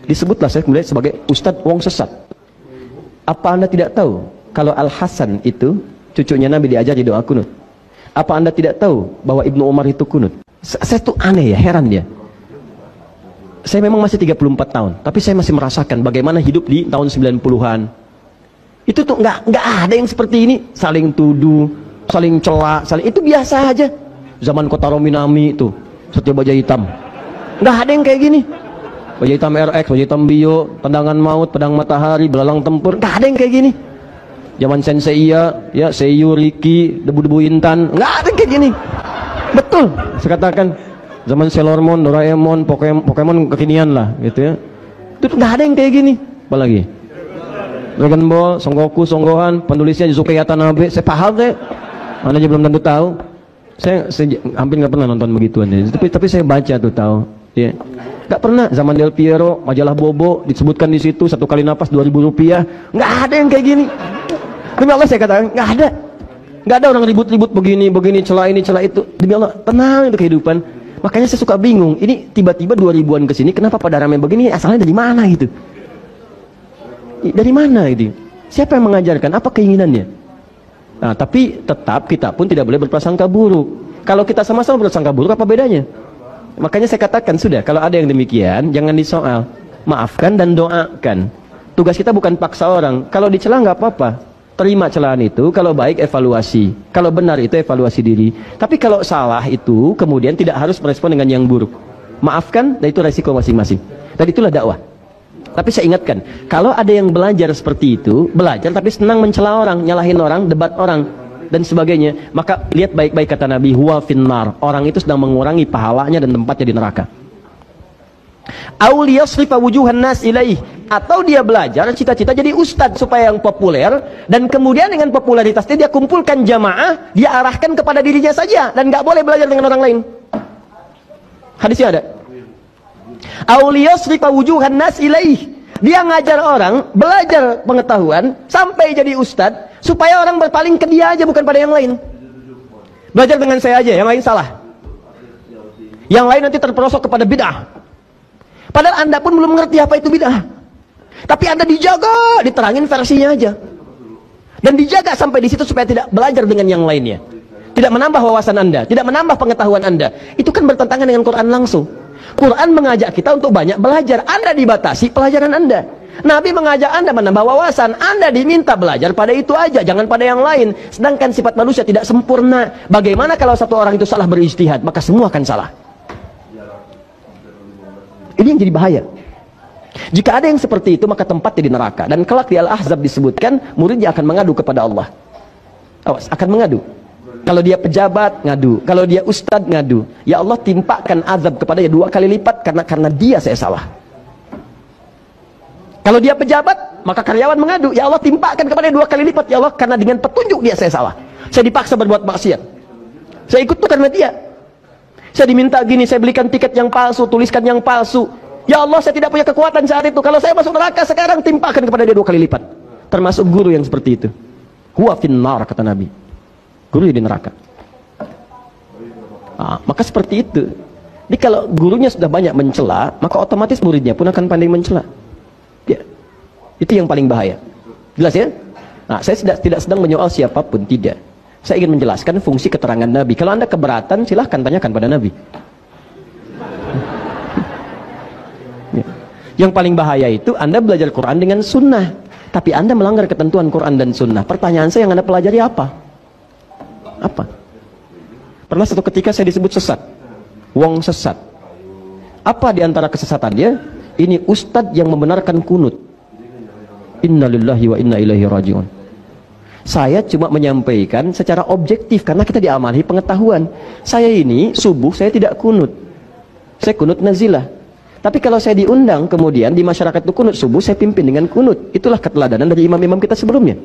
Disebutlah saya kemudian sebagai Ustadz wong sesat. Apa Anda tidak tahu kalau Al-Hasan itu cucunya Nabi diajari doa kunut? Apa Anda tidak tahu bahwa Ibnu Umar itu kunut? Saya tuh aneh ya, heran dia. Saya memang masih 34 tahun, tapi saya masih merasakan bagaimana hidup di tahun 90-an. Itu tuh nggak ada yang seperti ini, saling tuduh, saling celak, itu biasa aja. Zaman Kota Rominami itu, Satya Baja Hitam, nggak ada yang kayak gini. Baja Hitam RX, Baja Hitam Bio, Tendangan Maut, Pedang Matahari, Belalang Tempur, nggak ada yang kayak gini. Zaman Senseiya, ya Seiyu, Riki, Debu-Debu Intan, nggak ada yang kayak gini. Betul, saya katakan. Zaman Sailor Moon, Doraemon, Pokemon kekinian lah, gitu ya. Itu nggak ada yang kayak gini. Apalagi Dragon Ball, Son Goku, Son Gohan, penulisnya Yusuke Watanabe. Saya paham deh. Anda aja belum tentu tahu. Saya hampir nggak pernah nonton begituan ya. Tapi saya baca tuh tahu. Ya. Nggak pernah. Zaman Del Piero, majalah Bobo disebutkan di situ 1 kali napas 2.000 rupiah. Nggak ada yang kayak gini. Demi Allah saya katakan nggak ada. Nggak ada orang ribut-ribut begini, celah ini, celah itu. Demi Allah, tenang itu kehidupan. Makanya saya suka bingung, ini tiba-tiba 2000-an ke sini, kenapa pada ramai begini, asalnya dari mana gitu? Dari mana gitu? Siapa yang mengajarkan? Apa keinginannya? Nah, tapi tetap kita pun tidak boleh berprasangka buruk. Kalau kita sama-sama berprasangka buruk, apa bedanya? Makanya saya katakan, sudah, kalau ada yang demikian, jangan disoal. Maafkan dan doakan. Tugas kita bukan paksa orang. Kalau dicela nggak apa-apa. Terima celaan itu, kalau baik evaluasi, kalau benar itu evaluasi diri. Tapi kalau salah itu kemudian tidak harus merespon dengan yang buruk. Maafkan, dan itu resiko masing-masing. Dan itulah dakwah. Tapi saya ingatkan, kalau ada yang belajar seperti itu, belajar tapi senang mencela orang, nyalahin orang, debat orang dan sebagainya, maka lihat baik-baik kata Nabi, huwa finnar. Orang itu sedang mengurangi pahalanya dan tempatnya di neraka. Auliyasrifa wujuhan nas ilaih, atau dia belajar cita-cita jadi ustadz supaya yang populer, dan kemudian dengan popularitasnya dia kumpulkan jamaah, dia arahkan kepada dirinya saja dan nggak boleh belajar dengan orang lain. Hadisnya ada. Auliyasrifa wujuhan nas ilaih, dia ngajar orang belajar pengetahuan sampai jadi ustadz supaya orang berpaling ke dia aja, bukan pada yang lain. Belajar dengan saya aja, yang lain salah, yang lain nanti terperosok kepada bid'ah. Padahal Anda pun belum mengerti apa itu bid'ah. Tapi Anda dijaga, diterangin versinya aja. Dan dijaga sampai di situ supaya tidak belajar dengan yang lainnya. Tidak menambah wawasan Anda, tidak menambah pengetahuan Anda. Itu kan bertentangan dengan Quran langsung. Quran mengajak kita untuk banyak belajar. Anda dibatasi pelajaran Anda. Nabi mengajak Anda menambah wawasan. Anda diminta belajar pada itu aja, jangan pada yang lain. Sedangkan sifat manusia tidak sempurna. Bagaimana kalau satu orang itu salah berijtihad, maka semua akan salah. Ini yang jadi bahaya. Jika ada yang seperti itu, maka tempatnya di neraka. Dan kelak di Al-Ahzab disebutkan, muridnya akan mengadu kepada Allah. Awas, akan mengadu. Kalau dia pejabat, ngadu. Kalau dia ustadz, ngadu. Ya Allah, timpakan azab kepadanya 2 kali lipat karena dia saya salah. Kalau dia pejabat, maka karyawan mengadu. Ya Allah, timpakan kepadanya 2 kali lipat. Ya Allah, karena dengan petunjuk dia saya salah. Saya dipaksa berbuat maksiat. Saya ikut tuh karena dia. Saya diminta gini, saya belikan tiket yang palsu, tuliskan yang palsu. Ya Allah, saya tidak punya kekuatan saat itu. Kalau saya masuk neraka sekarang, timpakan kepada dia 2 kali lipat. Termasuk guru yang seperti itu. Huwa finnar, kata Nabi. Guru di neraka. Nah, maka seperti itu. Jadi kalau gurunya sudah banyak mencela, maka otomatis muridnya pun akan pandai mencela. Ya. Itu yang paling bahaya. Jelas ya? Nah, saya tidak sedang menyoal siapapun, tidak. Saya ingin menjelaskan fungsi keterangan Nabi. Kalau Anda keberatan, silahkan tanyakan pada Nabi. Ya. Yang paling bahaya itu Anda belajar Quran dengan sunnah, tapi Anda melanggar ketentuan Quran dan sunnah. Pertanyaan saya, yang Anda pelajari apa? Apa? Pernah satu ketika saya disebut sesat, wong sesat. Apa di antara kesesatannya? Ini ustadz yang membenarkan kunut. Innalillahi wa inna ilaihi raji'un. Saya cuma menyampaikan secara objektif karena kita diamanahi pengetahuan. Saya ini subuh saya tidak kunut, saya kunut nazilah. Tapi kalau saya diundang kemudian di masyarakat itu kunut subuh, saya pimpin dengan kunut. Itulah keteladanan dari imam-imam kita sebelumnya.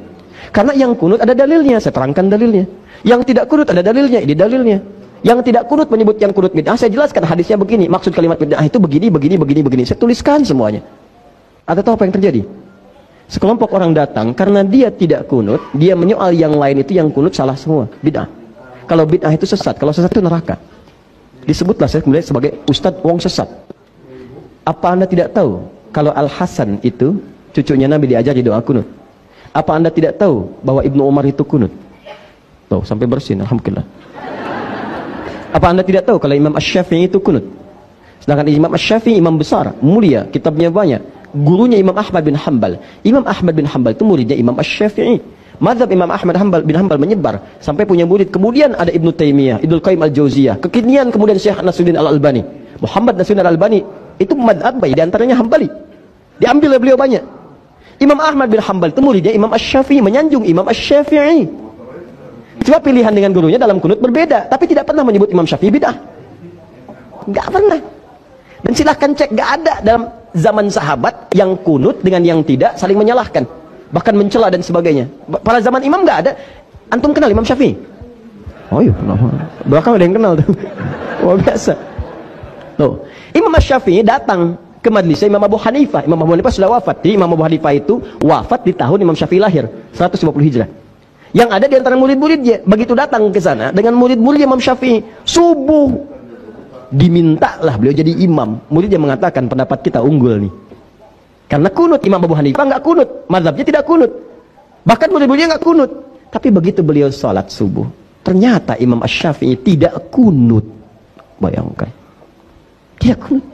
Karena yang kunut ada dalilnya, saya terangkan dalilnya. Yang tidak kunut ada dalilnya, ini dalilnya. Yang tidak kunut menyebut yang kunut bid'ah, saya jelaskan hadisnya begini. Maksud kalimat bid'ah itu begini, begini, begini, begini. Saya tuliskan semuanya. Anda tahu apa yang terjadi? Sekelompok orang datang karena dia tidak kunut, dia menyoal yang lain itu yang kunut salah semua, bid'ah. Kalau bid'ah itu sesat, kalau sesat itu neraka. Disebutlah saya kemudian sebagai ustadz wong sesat. Apa Anda tidak tahu kalau Al-Hasan itu cucunya Nabi diajari doa kunut? Apa Anda tidak tahu bahwa Ibnu Umar itu kunut? Tuh, sampai bersin, alhamdulillah. Apa Anda tidak tahu kalau Imam Asy-Syafi'i itu kunut? Sedangkan Imam Asy-Syafi'i imam besar, mulia, kitabnya banyak. Gurunya Imam Ahmad bin Hanbal. Imam Ahmad bin Hanbal itu muridnya Imam Asy-Syafi'i. Mazhab Imam Ahmad bin Hanbal menyebar sampai punya murid. Kemudian ada Ibnu Taimiyah, Ibnu Qayyim Al-Jauziyah. Kekinian kemudian Syekh Nasruddin Al-Albani. Muhammad Nasruddin Al-Albani itu mazhab baik, di antaranya Hambali. Diambil oleh beliau banyak. Imam Ahmad bin Hanbal itu muridnya Imam Asy-Syafi'i, menyanjung Imam Asy-Syafi'i. Cuma pilihan dengan gurunya dalam kunut berbeda, tapi tidak pernah menyebut Imam Syafi'i bid'ah. Enggak pernah. Dan silahkan cek, enggak ada dalam zaman sahabat yang kunut dengan yang tidak saling menyalahkan, bahkan mencela dan sebagainya. Pada zaman Imam enggak ada. Antum kenal Imam Syafi'i? Oh iya, belakang ada yang kenal tuh. Wah, biasa. Tuh, Imam Syafi'i datang ke majelisnya Imam Abu Hanifah. Imam Abu Hanifah sudah wafat. Jadi Imam Abu Hanifah itu wafat di tahun Imam Syafi'i lahir, 150 Hijrah. Yang ada di antara murid-muridnya, begitu datang ke sana dengan murid-murid Imam Syafi'i, subuh dimintalah beliau jadi imam. Muridnya mengatakan pendapat kita unggul nih, karena kunut. Imam Abu Hanifah nggak kunut, mazhabnya tidak kunut, bahkan murid-muridnya nggak kunut. Tapi begitu beliau sholat subuh, ternyata Imam Asy-Syafi'i tidak kunut. Bayangkan, tidak kunut.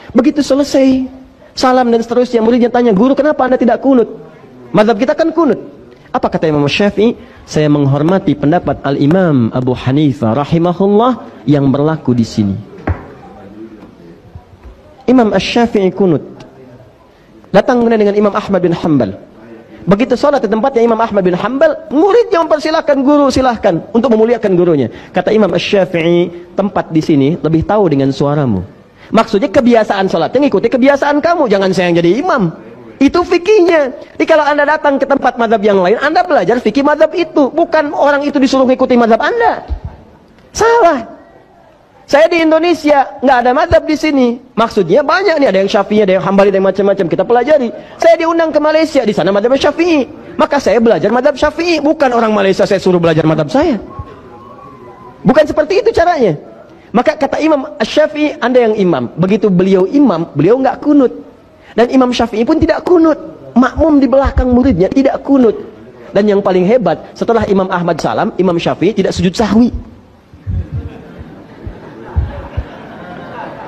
Begitu selesai salam dan seterusnya, muridnya tanya, guru kenapa Anda tidak kunut? Mazhab kita kan kunut. Apa kata Imam Syafi'i? Saya menghormati pendapat Al-Imam Abu Hanifah rahimahullah yang berlaku di sini. Imam Asy-Syafi'i kunut. Datang kemudian dengan Imam Ahmad bin Hanbal. Begitu sholat di tempatnya Imam Ahmad bin Hanbal, muridnya mempersilahkan, guru silahkan, untuk memuliakan gurunya. Kata Imam Asy-Syafi'i, tempat di sini lebih tahu dengan suaramu. Maksudnya kebiasaan sholatnya ngikuti kebiasaan kamu, jangan saya yang jadi imam. Itu fikihnya. Jadi kalau Anda datang ke tempat mazhab yang lain, Anda belajar fikih mazhab itu, bukan orang itu disuruh ngikuti mazhab Anda. Salah. Saya di Indonesia nggak ada mazhab di sini. Maksudnya banyak nih, ada yang Syafi'i, ada yang Hambali, ada yang macam-macam. Kita pelajari. Saya diundang ke Malaysia, di sana mazhab Syafi'i. Maka saya belajar mazhab Syafi'i, bukan orang Malaysia saya suruh belajar mazhab saya. Bukan seperti itu caranya. Maka kata Imam Asy-Syafi'i, Anda yang imam. Begitu beliau imam, beliau nggak kunut. Dan Imam Syafi'i pun tidak kunut. Makmum di belakang muridnya tidak kunut. Dan yang paling hebat, setelah Imam Ahmad salam, Imam Syafi'i tidak sujud sahwi.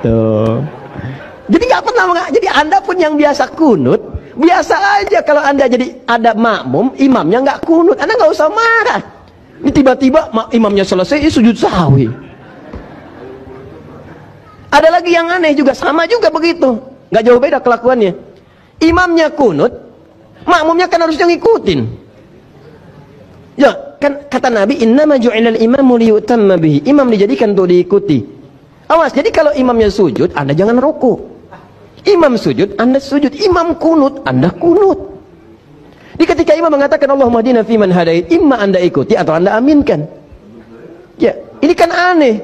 Tuh. Jadi nggak pernah. Jadi Anda pun yang biasa kunut, biasa aja kalau Anda jadi ada makmum, imamnya nggak kunut, Anda nggak usah marah. Ini tiba-tiba imamnya selesai, sujud sahwi. Ada lagi yang aneh juga, sama juga begitu. Nggak jauh beda kelakuannya. Imamnya kunut, makmumnya kan harusnya ngikutin. Ya, kan kata Nabi, "Innama ju'ilal imamu liyutamma bihi." Imam dijadikan untuk diikuti. Awas, jadi kalau imamnya sujud, Anda jangan ruku. Imam sujud, Anda sujud. Imam kunut, Anda kunut. Jadi ketika imam mengatakan Allahumma hdina fiman hadait, imma Anda ikuti atau Anda aminkan. Ya, ini kan aneh.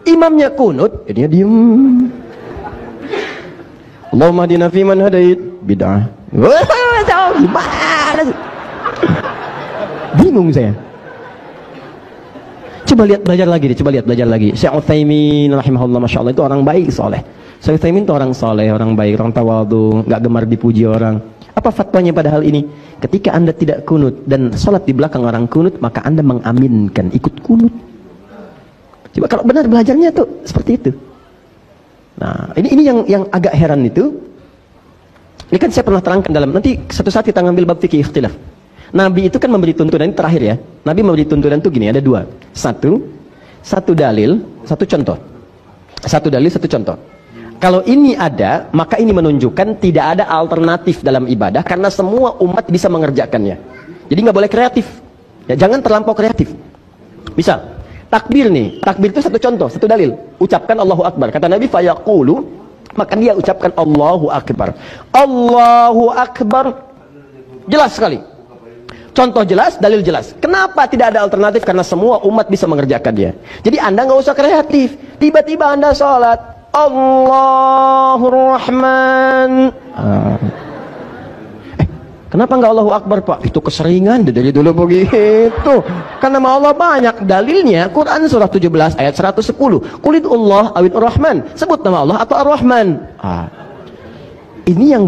Imamnya kunut, jadinya diem. Allahumma hdina fiman hadait, bid'ah. Wah, gimana sih? Bingung saya. Coba lihat, belajar lagi deh, coba lihat, belajar lagi. Syekh Utsaimin rahimahullah, masya Allah, itu orang baik, soleh. Syekh Utsaimin itu orang soleh, orang baik, orang tawadhu, nggak gemar dipuji orang. Apa fatwanya pada hal ini? Ketika Anda tidak kunut dan sholat di belakang orang kunut, maka Anda mengaminkan, ikut kunut. Coba kalau benar belajarnya tuh seperti itu. Nah, ini yang agak heran itu. Ini kan saya pernah terangkan dalam, nanti satu saat kita ngambil bab fikih ikhtilaf. Nabi itu kan memberi tuntunan, ini terakhir ya. Nabi memberi tuntunan itu gini, ada dua. Satu dalil, satu contoh. Satu dalil, satu contoh. Kalau ini ada, maka ini menunjukkan tidak ada alternatif dalam ibadah, karena semua umat bisa mengerjakannya. Jadi nggak boleh kreatif. Ya, jangan terlampau kreatif. Misal, takbir nih, takbir itu satu contoh, satu dalil. Ucapkan Allahu Akbar. Kata Nabi, fayaqulu, maka dia ucapkan Allahu Akbar. Allahu Akbar. Jelas sekali. Contoh jelas, dalil jelas. Kenapa tidak ada alternatif? Karena semua umat bisa mengerjakannya. Jadi Anda nggak usah kreatif. Tiba-tiba Anda sholat, Allahur Rahman. Kenapa nggak Allahu Akbar, Pak? Itu keseringan dari dulu begitu. Karena nama Allah banyak. Dalilnya Quran surah 17 ayat 110. Qulidullah awid Rahman. Sebut nama Allah atau Ar-Rahman. Ini yang